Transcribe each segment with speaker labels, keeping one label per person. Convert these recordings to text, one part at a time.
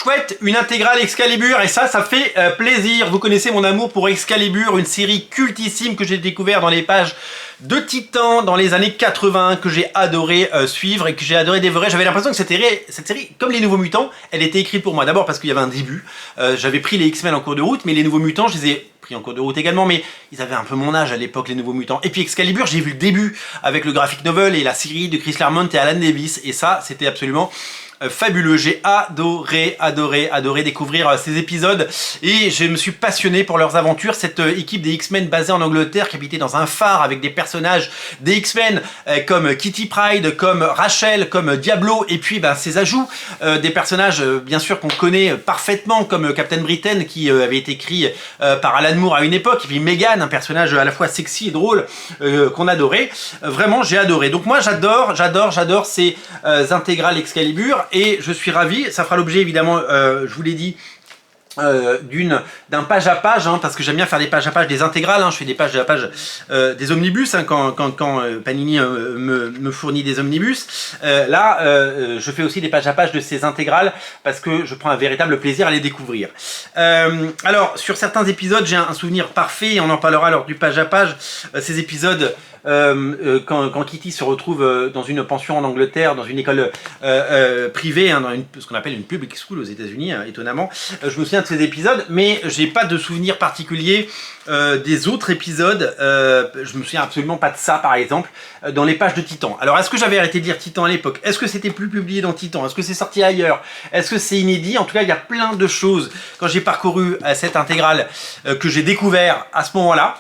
Speaker 1: Chouette, une intégrale Excalibur, et ça fait plaisir. Vous connaissez mon amour pour Excalibur, une série cultissime que j'ai découvert dans les pages de Titan dans les années 80, que j'ai adoré suivre et que j'ai adoré dévorer. J'avais l'impression que cette série, comme les Nouveaux Mutants, elle était écrite pour moi. D'abord parce qu'il y avait un début, j'avais pris les X-Men en cours de route, mais les Nouveaux Mutants, je les ai pris en cours de route également, mais ils avaient un peu mon âge à l'époque, les Nouveaux Mutants. Et puis Excalibur, j'ai vu le début avec le graphic novel et la série de Chris Claremont et Alan Davis, et ça, c'était absolument fabuleux. J'ai adoré découvrir ces épisodes et je me suis passionné pour leurs aventures. Cette équipe des X-Men basée en Angleterre qui habitait dans un phare avec des personnages des X-Men comme Kitty Pryde, comme Rachel, comme Diablo, et puis ces ajouts des personnages bien sûr qu'on connaît parfaitement comme Captain Britain qui avait été écrit par Alan Moore à une époque, et puis Meggan, un personnage à la fois sexy et drôle qu'on adorait. Vraiment j'ai adoré. Donc moi j'adore ces intégrales Excalibur. Et je suis ravi, ça fera l'objet évidemment, je vous l'ai dit, d'un page à page, parce que j'aime bien faire des pages à page, des intégrales, je fais des pages à page des omnibus, quand Panini me fournit des omnibus. Je fais aussi des pages à page de ces intégrales, parce que je prends un véritable plaisir à les découvrir. Alors, sur certains épisodes, j'ai un souvenir parfait, et on en parlera lors du page à page, ces épisodes quand Kitty se retrouve dans une pension en Angleterre, dans une école privée, dans ce qu'on appelle une public school aux États-Unis, étonnamment. Je me souviens de ces épisodes, mais j'ai pas de souvenir particulier des autres épisodes. Je me souviens absolument pas de ça, par exemple, dans les pages de Titan. Alors, est-ce que j'avais arrêté de lire Titan à l'époque? Est-ce que c'était plus publié dans Titan? Est-ce que c'est sorti ailleurs? Est-ce que c'est inédit? En tout cas, il y a plein de choses quand j'ai parcouru cette intégrale que j'ai découvert à ce moment-là.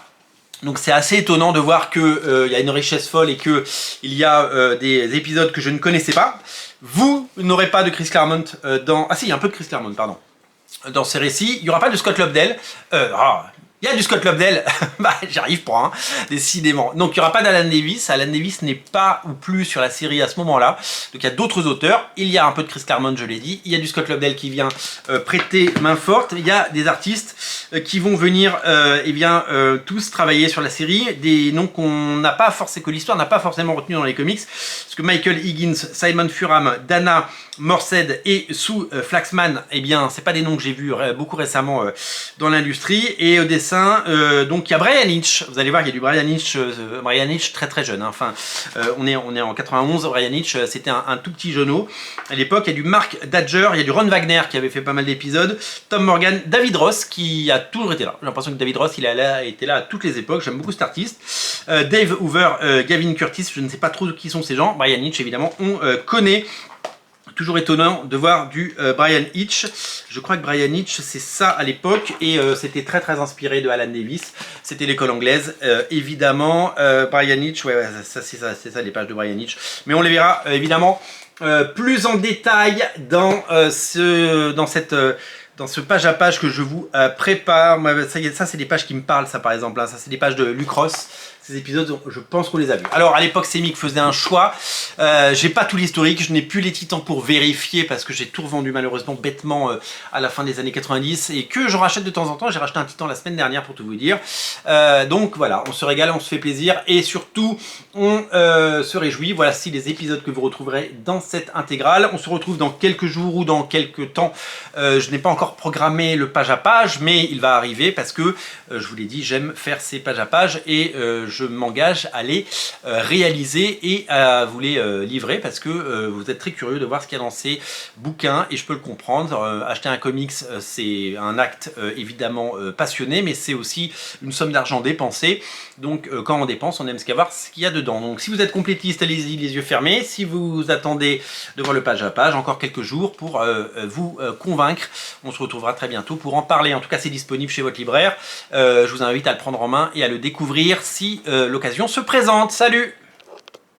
Speaker 1: Donc c'est assez étonnant de voir qu'il y a une richesse folle et qu'il y a des épisodes que je ne connaissais pas. Vous n'aurez pas de Chris Claremont dans... Ah si, il y a un peu de Chris Claremont, pardon. Dans ces récits. Il n'y aura pas de Scott Lobdell. Il y a du Scott Lobdell, j'y arrive pas, décidément. Donc il n'y aura pas d'Alan Davis. Alan Davis n'est pas ou plus sur la série à ce moment-là. Donc il y a d'autres auteurs. Il y a un peu de Chris Claremont, je l'ai dit. Il y a du Scott Lobdell qui vient prêter main forte. Il y a des artistes qui vont venir tous travailler sur la série. Des noms qu'on n'a pas forcément, que l'histoire n'a pas forcément retenu dans les comics. Parce que Michael Higgins, Simon Furam, Dana Morsed et Sue Flaxman, c'est pas des noms que j'ai vus beaucoup récemment dans l'industrie. Et au dessin, donc il y a Brian Hitch. Vous allez voir, il y a du Brian Hitch très très jeune. On est en 91. Brian Hitch, c'était un tout petit jeuneau à l'époque. Il y a du Mark Dadger, il y a du Ron Wagner qui avait fait pas mal d'épisodes. Tom Morgan, David Ross qui a toujours été là. J'ai l'impression que David Ross, il a été là à toutes les époques. J'aime beaucoup cet artiste. Dave Hoover, Gavin Curtis, je ne sais pas trop qui sont ces gens. Brian Hitch, évidemment, on connaît. Toujours étonnant de voir du Brian Hitch. Je crois que Brian Hitch, c'est ça à l'époque, et c'était très très inspiré de Alan Davis. C'était l'école anglaise, évidemment. Brian Hitch, c'est ça les pages de Brian Hitch. Mais on les verra évidemment plus en détail dans ce page à page que je vous prépare. Ça c'est des pages qui me parlent, ça par exemple. Ça c'est des pages de Luke Ross. Ces épisodes, je pense qu'on les a vus. Alors à l'époque, Semic faisait un choix. J'ai pas tout l'historique, je n'ai plus les Titans pour vérifier parce que j'ai tout revendu malheureusement bêtement à la fin des années 90 et que je rachète de temps en temps. J'ai racheté un Titan la semaine dernière pour tout vous dire. Donc voilà, on se régale, on se fait plaisir et surtout on se réjouit. Voici les épisodes que vous retrouverez dans cette intégrale. On se retrouve dans quelques jours ou dans quelques temps. Je n'ai pas encore programmé le page à page, mais il va arriver parce que je vous l'ai dit, j'aime faire ces pages à page et je m'engage à les réaliser et à vous les livrer parce que vous êtes très curieux de voir ce qu'il y a dans ces bouquins et je peux le comprendre. Acheter un comics, c'est un acte évidemment passionné, mais c'est aussi une somme d'argent dépensée. Donc quand on dépense, on aime ce qu'il y a dedans. Donc si vous êtes complétiste, allez-y les yeux fermés. Si vous attendez de voir le page à page, encore quelques jours pour vous convaincre. On se retrouvera très bientôt pour en parler. En tout cas, c'est disponible chez votre libraire. Je vous invite à le prendre en main et à le découvrir si l'occasion se présente. Salut!